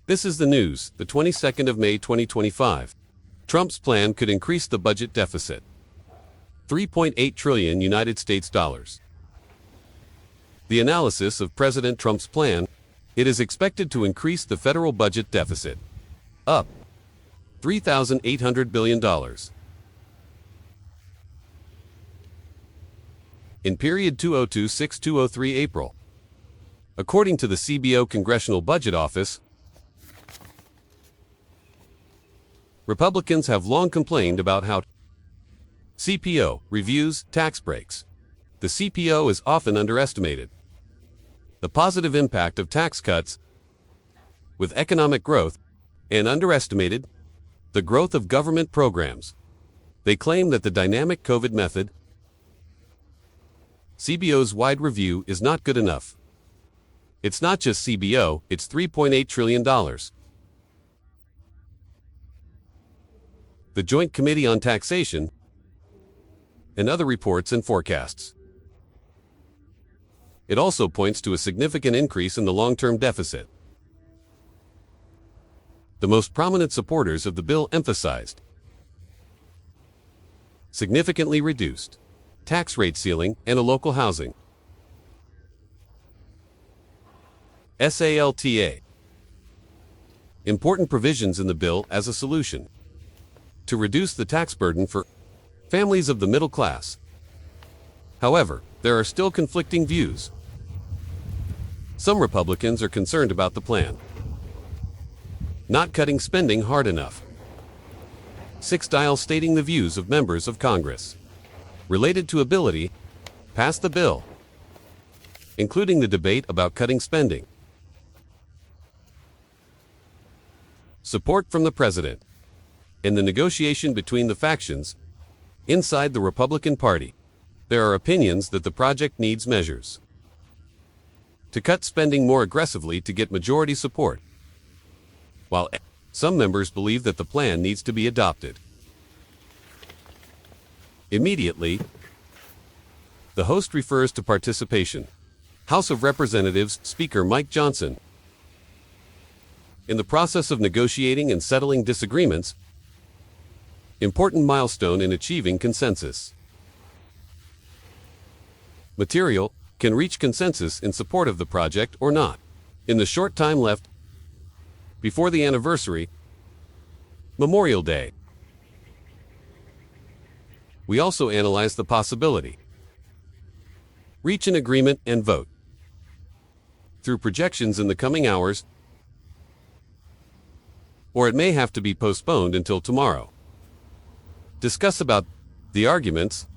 This is the news, the 22nd of May 2025. Trump's plan could increase the budget deficit. 3.8 trillion United States dollars. The analysis of President Trump's plan, it is expected to increase the federal budget deficit up $3,800 billion. In period 2026-2023 April. According to the CBO Congressional Budget Office, Republicans have long complained about how CPO reviews tax breaks. The CPO is often underestimated. The positive impact of tax cuts with economic growth and underestimated the growth of government programs. They claim that the dynamic COVID method, CBO's wide review, is not good enough. It's not just CBO, it's $3.8 trillion. The Joint Committee on Taxation and other reports and forecasts. It also points to a significant increase in the long-term deficit. The most prominent supporters of the bill emphasized significantly reduced tax rate ceiling and a local housing SALTA. Important provisions in the bill as a solution to reduce the tax burden for families of the middle class. However, there are still conflicting views. Some Republicans are concerned about the plan not cutting spending hard enough. 6 Dial stating the views of members of Congress related to ability pass the bill, including the debate about cutting spending. Support from the president. In the negotiation between the factions inside the Republican Party, there are opinions that the project needs measures to cut spending more aggressively to get majority support, while some members believe that the plan needs to be adopted immediately. The host refers to participation. House of Representatives Speaker Mike Johnson, in the process of negotiating and settling disagreements, important milestone in achieving consensus. Material can reach consensus in support of the project or not. In the short time left before the anniversary, Memorial Day, we also analyze the possibility reach an agreement and vote through projections in the coming hours, or it may have to be postponed until tomorrow. Discuss about the arguments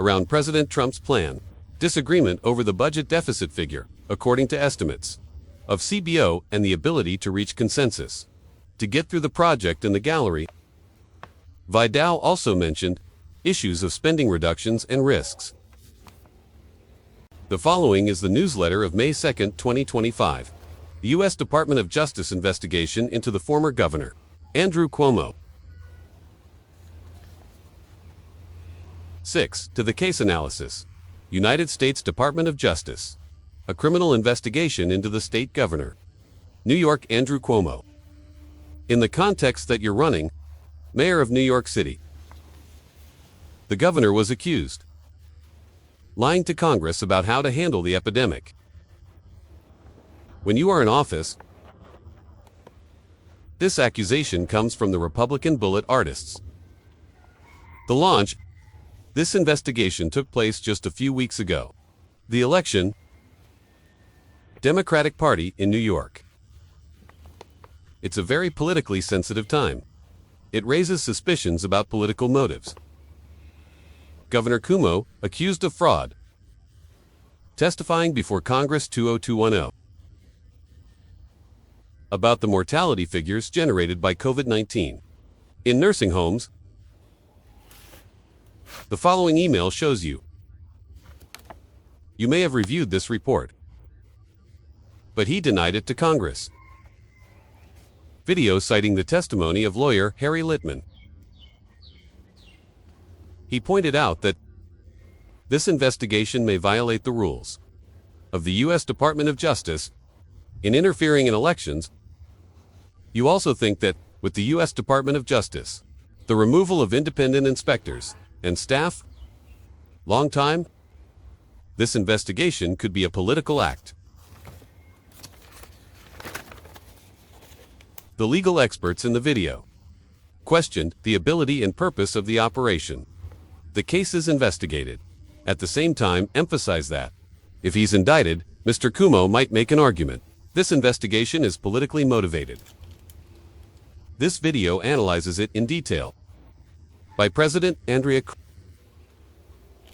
around President Trump's plan, disagreement over the budget deficit figure, according to estimates of CBO, and the ability to reach consensus to get through the project. In the gallery, Vidal also mentioned issues of spending reductions and risks. The following is the newsletter of May 2, 2025. The U.S. Department of Justice investigation into the former governor, Andrew Cuomo. 6. To the case analysis. United States Department of Justice. A criminal investigation into the state governor, New York, Andrew Cuomo. In the context that you're running, mayor of New York City. The governor was accused lying to Congress about how to handle the epidemic. When you are in office, this accusation comes from the Republican bullet artists. The launch, this investigation took place just a few weeks ago. The election, Democratic Party in New York. It's a very politically sensitive time. It raises suspicions about political motives. Governor Cuomo, accused of fraud, testifying before Congress 20210 about the mortality figures generated by COVID-19 in nursing homes. The following email shows you. You may have reviewed this report, but he denied it to Congress. Video citing the testimony of lawyer Harry Litman. He pointed out that this investigation may violate the rules of the U.S. Department of Justice in interfering in elections You also think that, with the U.S. Department of Justice, the removal of independent inspectors and staff, long time, this investigation could be a political act. The legal experts in the video questioned the ability and purpose of the operation. The case is investigated. At the same time, emphasize that, if he's indicted, Mr. Kumo might make an argument. This investigation is politically motivated. This video analyzes it in detail. By President Andrea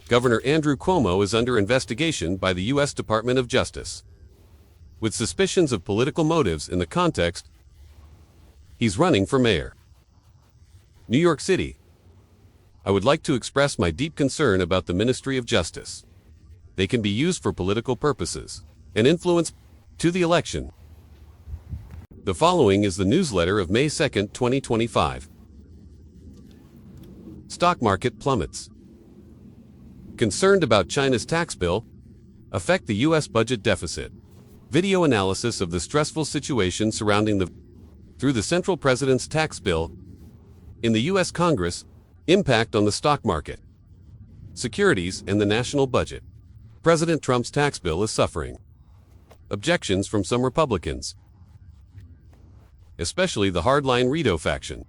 Governor Andrew Cuomo is under investigation by the U.S. Department of Justice, with suspicions of political motives in the context. He's running for mayor. New York City. I would like to express my deep concern about the Ministry of Justice. They can be used for political purposes and influence to the election. The following is the newsletter of May 2, 2025. Stock market plummets. Concerned about China's tax bill affect the U.S. budget deficit. Video analysis of the stressful situation surrounding through the central president's tax bill in the U.S. Congress, impact on the stock market, securities, and the national budget. President Trump's tax bill is suffering objections from some Republicans, especially the hardline Rito faction.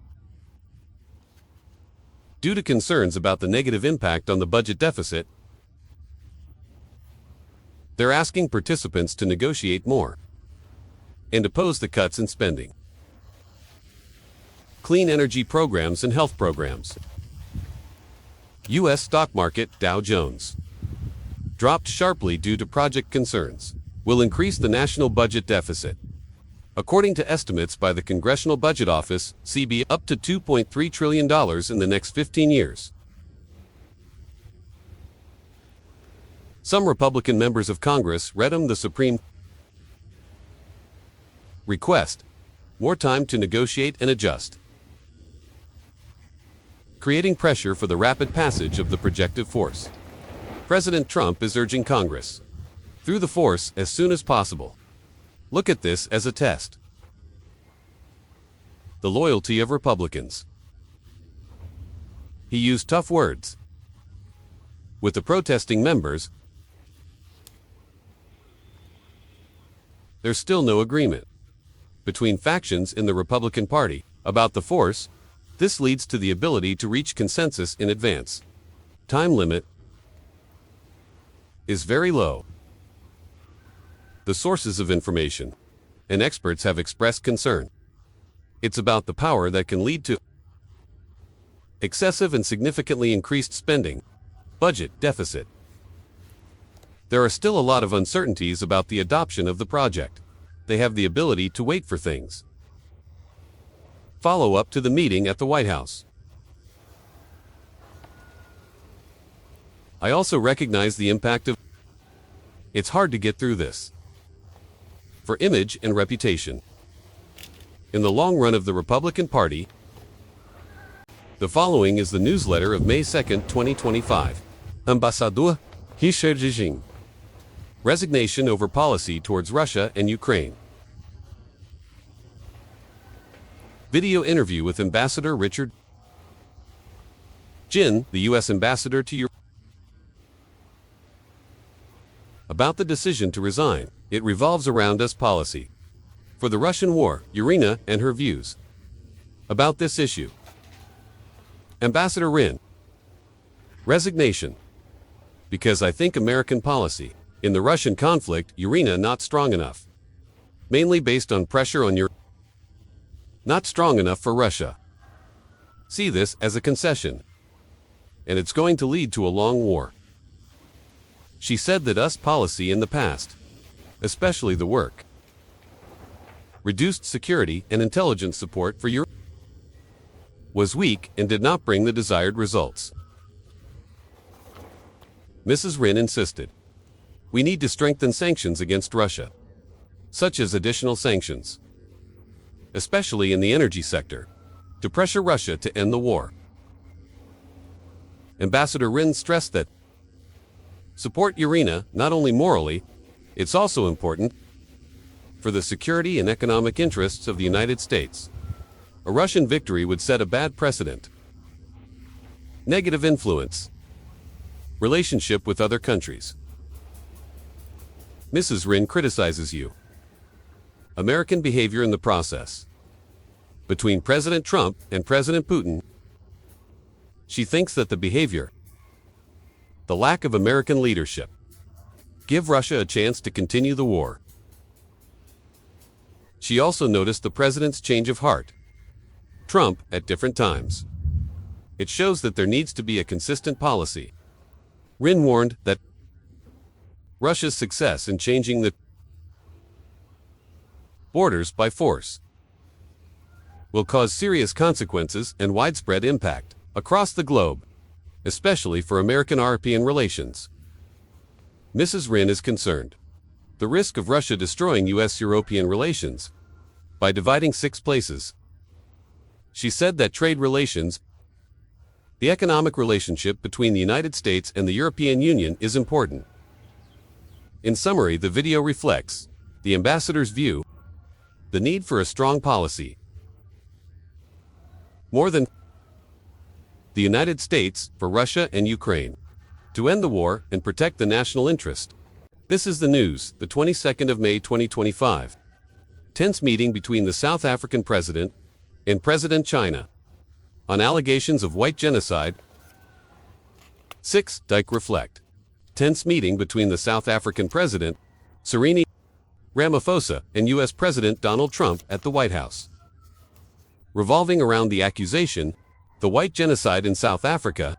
Due to concerns about the negative impact on the budget deficit, they're asking participants to negotiate more and oppose the cuts in spending. Clean energy programs and health programs. U.S. stock market Dow Jones dropped sharply due to project concerns, will increase the national budget deficit. According to estimates by the Congressional Budget Office, CB, up to $2.3 trillion in the next 15 years. Some Republican members of Congress read the Supreme request more time to negotiate and adjust, creating pressure for the rapid passage of the projected force. President Trump is urging Congress through the force as soon as possible. Look at this as a test. The loyalty of Republicans. He used tough words with the protesting members. There's still no agreement between factions in the Republican Party about the force. This leads to the ability to reach consensus in advance. Time limit is very low. The sources of information and experts have expressed concern. It's about the power that can lead to excessive and significantly increased spending, budget deficit. There are still a lot of uncertainties about the adoption of the project. They have the ability to wait for things. Follow up to the meeting at the White House. I also recognize the impact of it's hard to get through this. For image and reputation. In the long run of the Republican Party, the following is the newsletter of May 2, 2025. Ambassador Hishijing. Resignation over policy towards Russia and Ukraine. Video interview with Ambassador Richard Jin, the U.S. Ambassador to Europe. About the decision to resign, it revolves around U.S. policy for the Russian war, Irina and her views about this issue. Ambassador Rin. Resignation. Because I think American policy in the Russian conflict, Irina not strong enough. Mainly based on pressure on not strong enough for Russia. See this as a concession. And it's going to lead to a long war. She said that US policy in the past, especially the work, reduced security and intelligence support for Europe, was weak and did not bring the desired results. Mrs. Rin insisted, we need to strengthen sanctions against Russia, such as additional sanctions, especially in the energy sector, to pressure Russia to end the war. Ambassador Rin stressed that support Irina not only morally, it's also important for the security and economic interests of the United States. A Russian victory would set a bad precedent. Negative influence. Relationship with other countries. Mrs. Rin criticizes you. American behavior in the process. Between President Trump and President Putin, she thinks that the behavior, the lack of American leadership, give Russia a chance to continue the war. She also noticed the president's change of heart. Trump at different times. It shows that there needs to be a consistent policy. Rin warned that Russia's success in changing the borders by force will cause serious consequences and widespread impact across the globe, especially for American-European relations. Mrs. Rin is concerned. The risk of Russia destroying U.S.-European relations by dividing 6 places. She said that trade relations, the economic relationship between the United States and the European Union, is important. In summary, the video reflects the ambassador's view, the need for a strong policy. More than the United States for Russia and Ukraine to end the war and protect the national interest. This is the news, the 22nd of May 2025. Tense meeting between the South African president and President China on allegations of white genocide. 6. Reflect. Tense meeting between the South African president, Cyril Ramaphosa, and U.S. President Donald Trump at the White House. Revolving around the accusation, the white genocide in South Africa.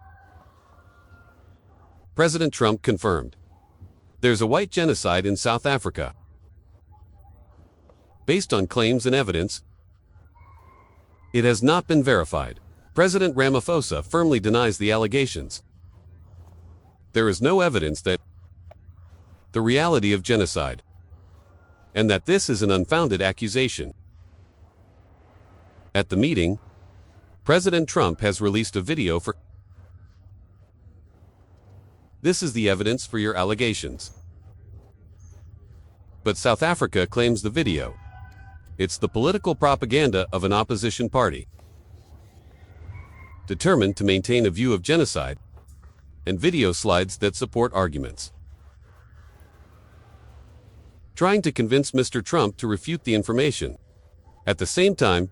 President Trump confirmed. There's a white genocide in South Africa. Based on claims and evidence, it has not been verified. President Ramaphosa firmly denies the allegations. There is no evidence that the reality of genocide, and that this is an unfounded accusation. At the meeting, President Trump has released a video for this is the evidence for your allegations. But South Africa claims the video. It's the political propaganda of an opposition party, determined to maintain a view of genocide, and video slides that support arguments, trying to convince Mr. Trump to refute the information. At the same time,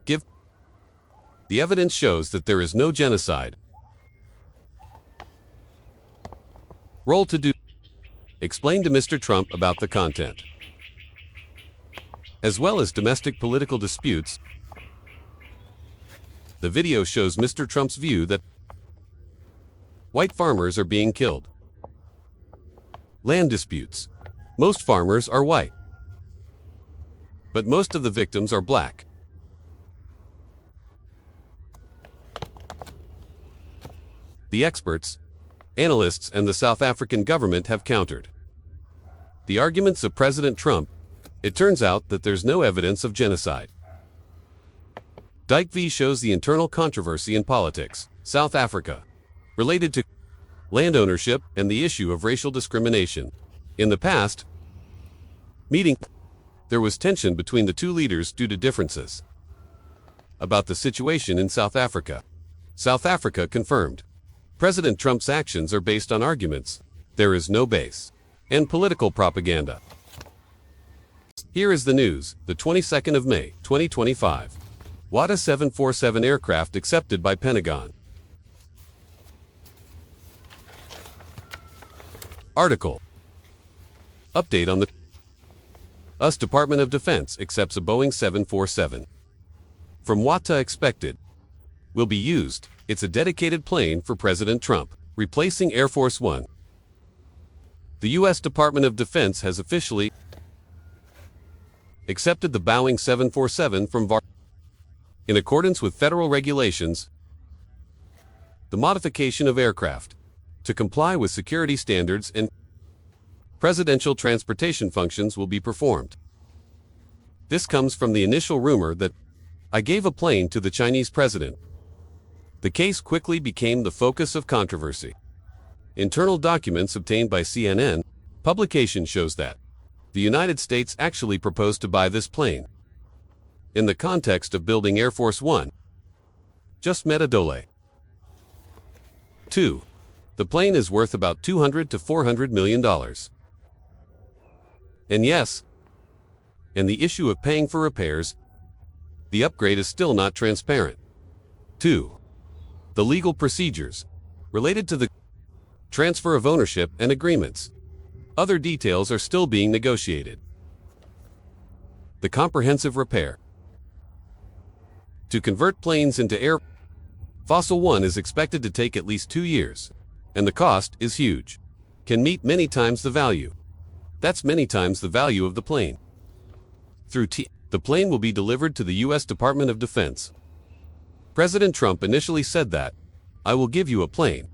the evidence shows that there is no genocide. Role to do. Explain to Mr. Trump about the content, as well as domestic political disputes. The video shows Mr. Trump's view that white farmers are being killed. Land disputes. Most farmers are white, but most of the victims are black. The experts, analysts, and the South African government have countered the arguments of President Trump. It turns out that there's no evidence of genocide. V shows the internal controversy in politics, South Africa, related to land ownership and the issue of racial discrimination. In the past meeting, there was tension between the two leaders due to differences about the situation in South Africa. South Africa confirmed. President Trump's actions are based on arguments. There is no base and political propaganda. Here is the news, the 22nd of May, 2025. WADA 747 aircraft accepted by Pentagon. Article. Update on the US Department of Defense accepts a Boeing 747. From WATA expected. Will be used. It's a dedicated plane for President Trump, replacing Air Force One. The U.S. Department of Defense has officially accepted the Boeing 747 from in accordance with federal regulations. The modification of aircraft to comply with security standards and presidential transportation functions will be performed. This comes from the initial rumor that I gave a plane to the Chinese president. The case quickly became the focus of controversy. Internal documents obtained by CNN publication shows that the United States actually proposed to buy this plane. In the context of building Air Force One. Just meta dole. 2. The plane is worth about $200 to $400 million. And yes, and the issue of paying for repairs, the upgrade is still not transparent. 2. The legal procedures related to the transfer of ownership and agreements. Other details are still being negotiated. The comprehensive repair. To convert planes into Air Force One is expected to take at least 2 years, and the cost is huge. Can meet many times the value. That's many times the value of the plane. Through the plane will be delivered to the U.S. Department of Defense. President Trump initially said that, "I will give you a plane."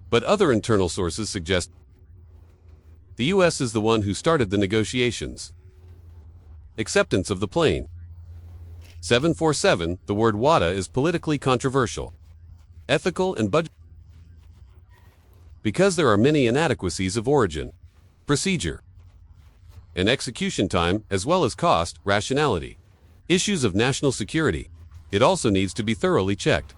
But other internal sources suggest the U.S. is the one who started the negotiations. Acceptance of the plane. 747, the word WADA is politically controversial, ethical and budget, because there are many inadequacies of origin, procedure, and execution time, as well as cost, rationality, issues of national security. It also needs to be thoroughly checked.